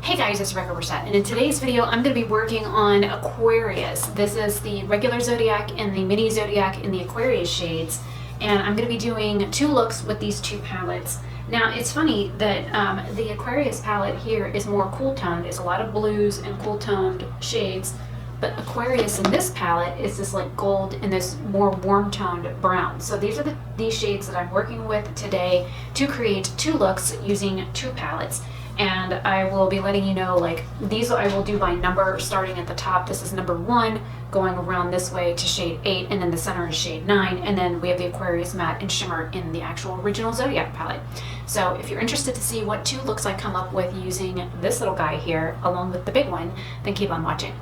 Hey guys, it's Oberstadt, and in today's video I'm going to be working on Aquarius. This is the regular Zodiac and the mini Zodiac in the Aquarius shades, and I'm going to be doing two looks with these two palettes. Now it's funny that the Aquarius palette here is more cool toned. It's a lot of blues and cool toned shades, but Aquarius in this palette is this like gold and this more warm toned brown. So these are these shades that I'm working with today to create two looks using two palettes. And I will be letting you know, like, these I will do by number, starting at the top. This is number 1, going around this way to shade 8, and then the center is shade 9, and then we have the Aquarius matte and shimmer in the actual original Zodiac palette. So if you're interested to see what two looks I come up with using this little guy here along with the big one, then keep on watching.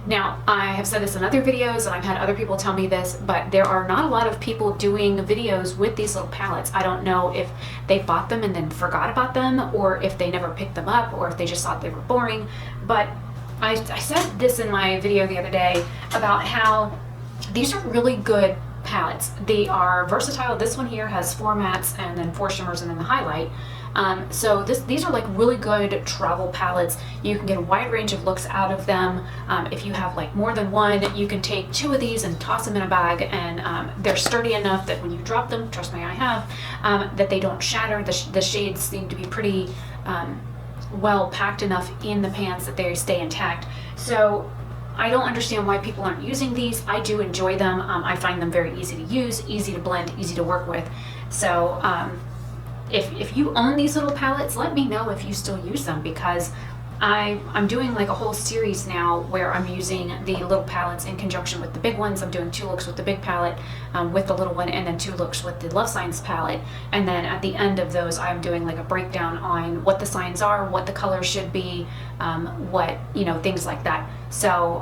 Now, I have said this in other videos, and I've had other people tell me this, but there are not a lot of people doing videos with these little palettes. I don't know if they bought them and then forgot about them, or if they never picked them up, or if they just thought they were boring. But I said this in my video the other day about how these are really good palettes. They are versatile. This one here has 4 mattes and then 4 shimmers and then the highlight. So these are like really good travel palettes. You can get a wide range of looks out of them. If you have like more than one, you can take 2 of these and toss them in a bag, and they're sturdy enough that when you drop them, trust me, I have, that they don't shatter. The shades seem to be pretty well packed enough in the pants that they stay intact. So I don't understand why people aren't using these. I do enjoy them. I find them very easy to use, easy to blend, easy to work with. So if you own these little palettes, let me know if you still use them, because I'm doing like a whole series now where I'm using the little palettes in conjunction with the big ones. I'm doing 2 looks with the big palette with the little one, and then 2 looks with the love signs palette. And then at the end of those, I'm doing like a breakdown on what the signs are, what the colors should be, what, things like that. So,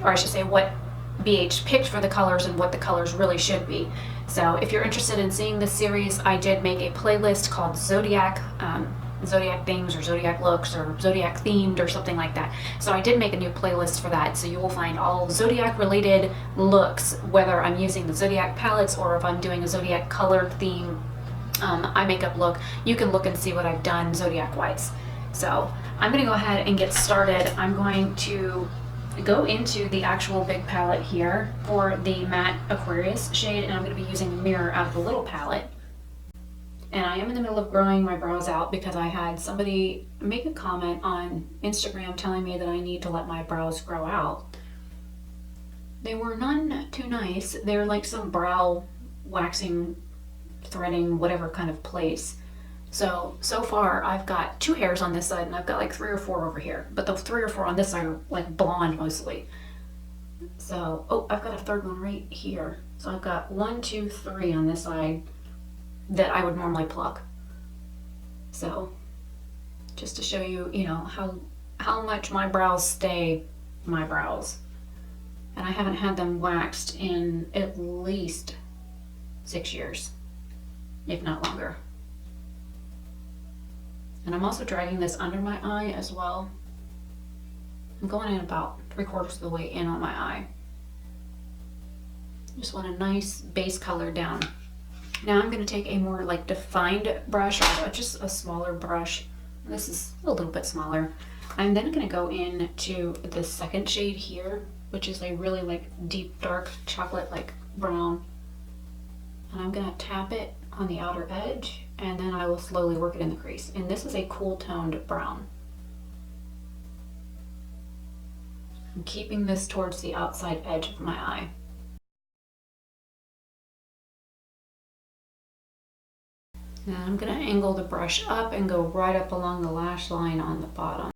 or I should say what BH picked for the colors and what the colors really should be. So if you're interested in seeing this series, I did make a playlist called Zodiac, Zodiac things or Zodiac looks or Zodiac themed or something like that. So I did make a new playlist for that. So you will find all Zodiac related looks, whether I'm using the Zodiac palettes or if I'm doing a Zodiac colored theme eye makeup look. You can look and see what I've done Zodiac wise. So I'm going to go ahead and get started. I'm going to go into the actual big palette here for the matte Aquarius shade, and I'm going to be using a mirror out of the little palette. And I am in the middle of growing my brows out because I had somebody make a comment on Instagram telling me that I need to let my brows grow out. They were none too nice. They're like some brow waxing, threading, whatever kind of place. So far I've got 2 hairs on this side, and I've got like 3 or 4 over here. But the 3 or 4 on this side are like blonde mostly. So, oh, I've got a 3rd one right here. So I've got 1, 2, 3 on this side that I would normally pluck. So, just to show you, how much my brows stay my brows. And I haven't had them waxed in at least 6 years, if not longer. And I'm also dragging this under my eye as well. I'm going in about 3/4 of the way in on my eye. Just want a nice base color down. Now I'm going to take a more like defined brush, or just a smaller brush. This is a little bit smaller. I'm then going to go into the 2nd shade here, which is a really like deep dark chocolate like brown. And I'm going to tap it on the outer edge, and then I will slowly work it in the crease. And this is a cool toned brown. I'm keeping this towards the outside edge of my eye. And I'm going to angle the brush up and go right up along the lash line on the bottom.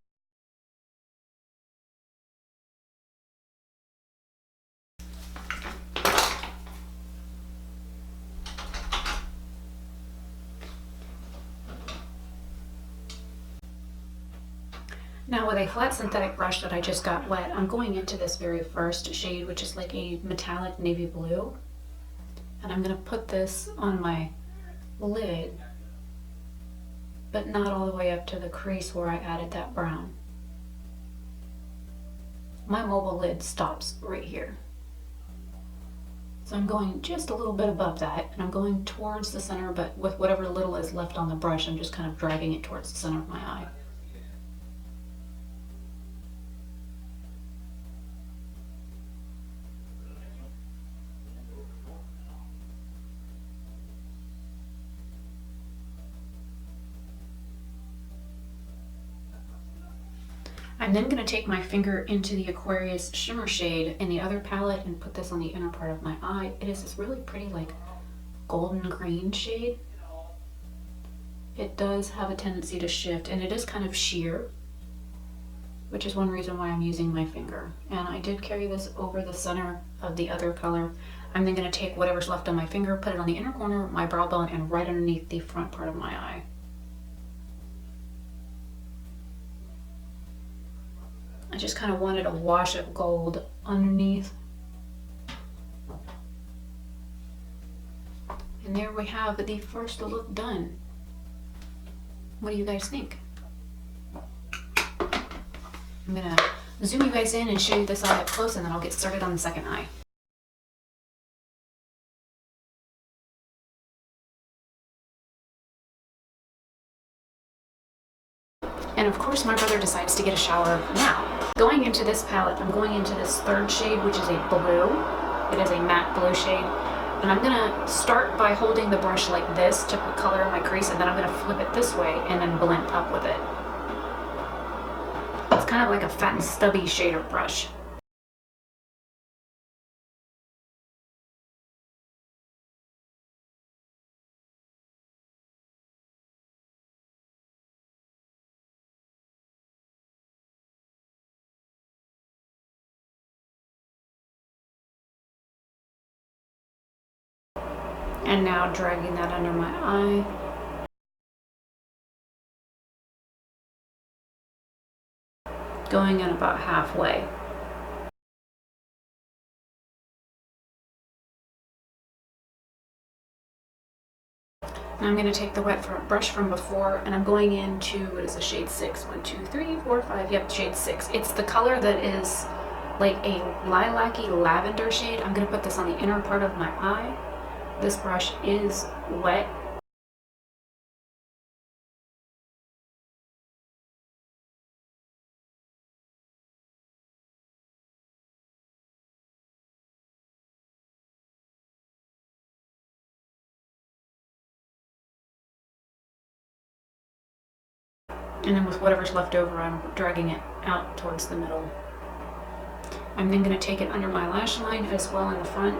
Now with a flat synthetic brush that I just got wet, I'm going into this very first shade, which is like a metallic navy blue. And I'm going to put this on my lid, but not all the way up to the crease where I added that brown. My mobile lid stops right here. So I'm going just a little bit above that, and I'm going towards the center, but with whatever little is left on the brush, I'm just kind of dragging it towards the center of my eye. I'm then going to take my finger into the Aquarius shimmer shade in the other palette and put this on the inner part of my eye. It is this really pretty like golden green shade. It does have a tendency to shift, and it is kind of sheer, which is one reason why I'm using my finger. And I did carry this over the center of the other color. I'm then going to take whatever's left on my finger, put it on the inner corner of my brow bone and right underneath the front part of my eye. I just kind of wanted a wash of gold underneath. And there we have the first look done. What do you guys think? I'm gonna zoom you guys in and show you this eye up close, and then I'll get started on the second eye. And of course my brother decides to get a shower now. Going into this palette, I'm going into this third shade, which is a blue. It is a matte blue shade. And I'm gonna start by holding the brush like this to put color in my crease, and then I'm gonna flip it this way and then blend up with it. It's kind of like a fat and stubby shader brush. And now dragging that under my eye. Going in about halfway. Now I'm going to take the wet brush from before, and I'm going into, what is the shade 6? 1, 2, 3, 4, 5, yep, shade 6. It's the color that is like a lilac-y lavender shade. I'm going to put this on the inner part of my eye. This brush is wet. And then with whatever's left over, I'm dragging it out towards the middle. I'm then going to take it under my lash line as well in the front.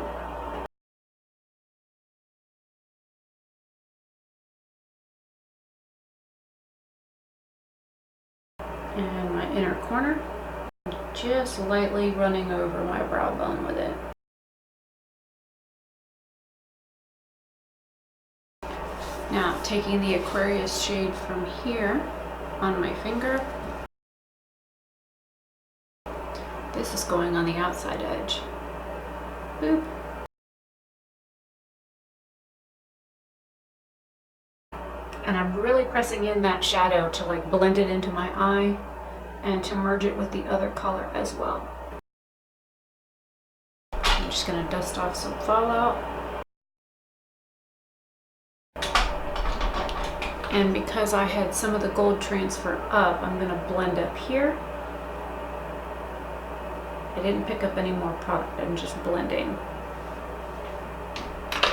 And my inner corner. Just lightly running over my brow bone with it. Now, taking the Aquarius shade from here on my finger. This is going on the outside edge. Boop. And I'm really pressing in that shadow to like blend it into my eye and to merge it with the other color as well. I'm just going to dust off some fallout. And because I had some of the gold transfer up, I'm going to blend up here. I didn't pick up any more product, I'm just blending.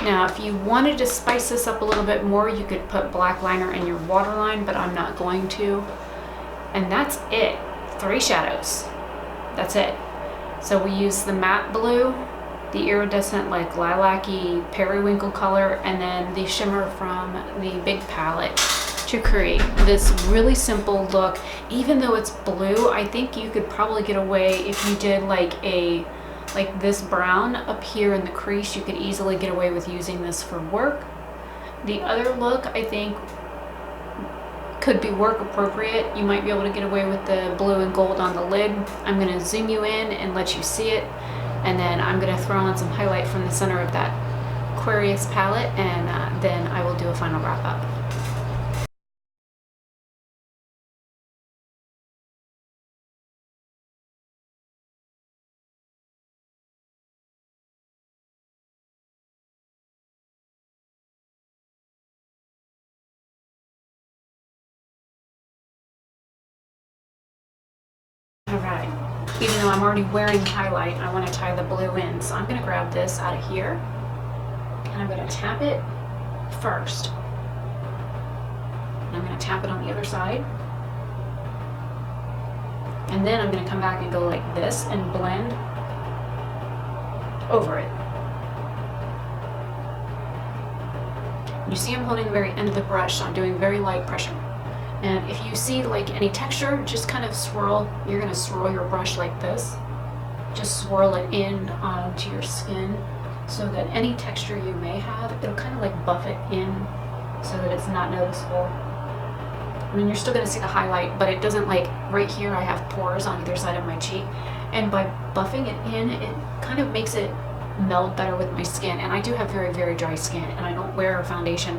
Now, if you wanted to spice this up a little bit more, you could put black liner in your waterline, but I'm not going to. And that's it. 3 shadows. That's it. So we use the matte blue, the iridescent like lilac-y periwinkle color, and then the shimmer from the big palette to create this really simple look. Even though it's blue, I think you could probably get away if you did like this brown up here in the crease. You could easily get away with using this for work. The other look, I think, could be work appropriate. You might be able to get away with the blue and gold on the lid. I'm going to zoom you in and let you see it, and then I'm going to throw on some highlight from the center of that Aquarius palette, and then I will do a final wrap up. Alright, even though I'm already wearing highlight, I want to tie the blue in. So I'm going to grab this out of here, and I'm going to tap it first. And I'm going to tap it on the other side. And then I'm going to come back and go like this and blend over it. You see I'm holding the very end of the brush, so I'm doing very light pressure. And if you see like any texture, just kind of swirl. You're going to swirl your brush like this. Just swirl it in onto your skin so that any texture you may have, it'll kind of like buff it in so that it's not noticeable. I mean, you're still going to see the highlight, but it doesn't like, right here I have pores on either side of my cheek. And by buffing it in, it kind of makes it meld better with my skin. And I do have very, very dry skin, and I don't wear a foundation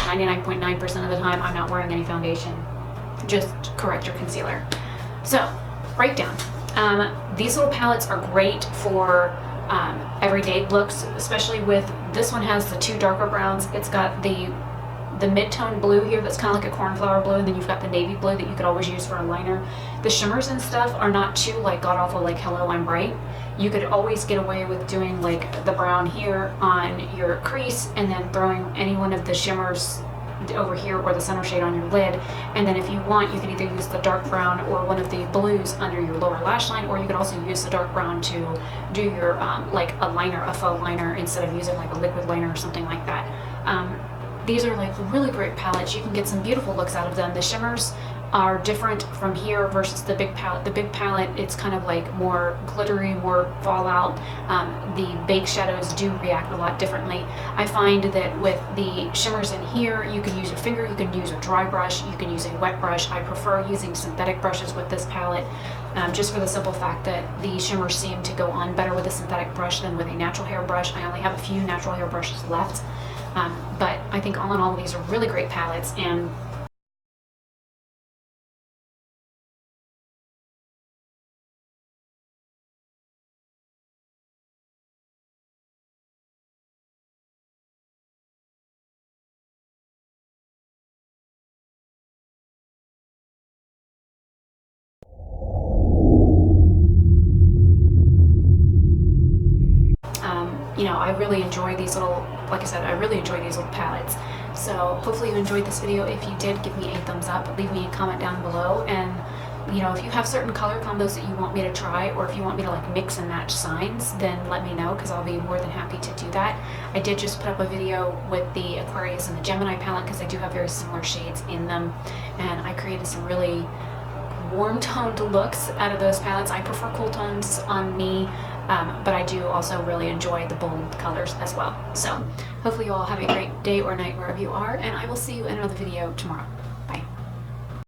99.9% of the time. I'm not wearing any foundation, just corrector concealer. So breakdown. These little palettes are great for everyday looks, especially with this one has the two darker browns. It's got the mid-tone blue here that's kind of like a cornflower blue, and then you've got the navy blue that you could always use for a liner. The shimmers and stuff are not too like god-awful like Hello I'm Bright. You could always get away with doing like the brown here on your crease and then throwing any one of the shimmers over here or the center shade on your lid. And then if you want, you can either use the dark brown or one of the blues under your lower lash line, or you could also use the dark brown to do your like a liner, a faux liner, instead of using like a liquid liner or something like that. These are like really great palettes. You can get some beautiful looks out of them. The shimmers are different from here versus the big palette. The big palette, it's kind of like more glittery, more fallout. The bake shadows do react a lot differently. I find that with the shimmers in here, you can use your finger, you can use a dry brush, you can use a wet brush. I prefer using synthetic brushes with this palette, just for the simple fact that the shimmers seem to go on better with a synthetic brush than with a natural hair brush. I only have a few natural hair brushes left, but I think all in all, these are really great palettes. And you know, I really enjoy these little, like I said, I really enjoy these little palettes. So hopefully you enjoyed this video. If you did, give me a thumbs up, leave me a comment down below, and you know, if you have certain color combos that you want me to try, or if you want me to like mix and match signs, then let me know, because I'll be more than happy to do that. I did just put up a video with the Aquarius and the Gemini palette, because they do have very similar shades in them, and I created some really warm toned looks out of those palettes. I prefer cool tones on me, but I do also really enjoy the bold colors as well. So hopefully you all have a great day or night wherever you are, and I will see you in another video tomorrow.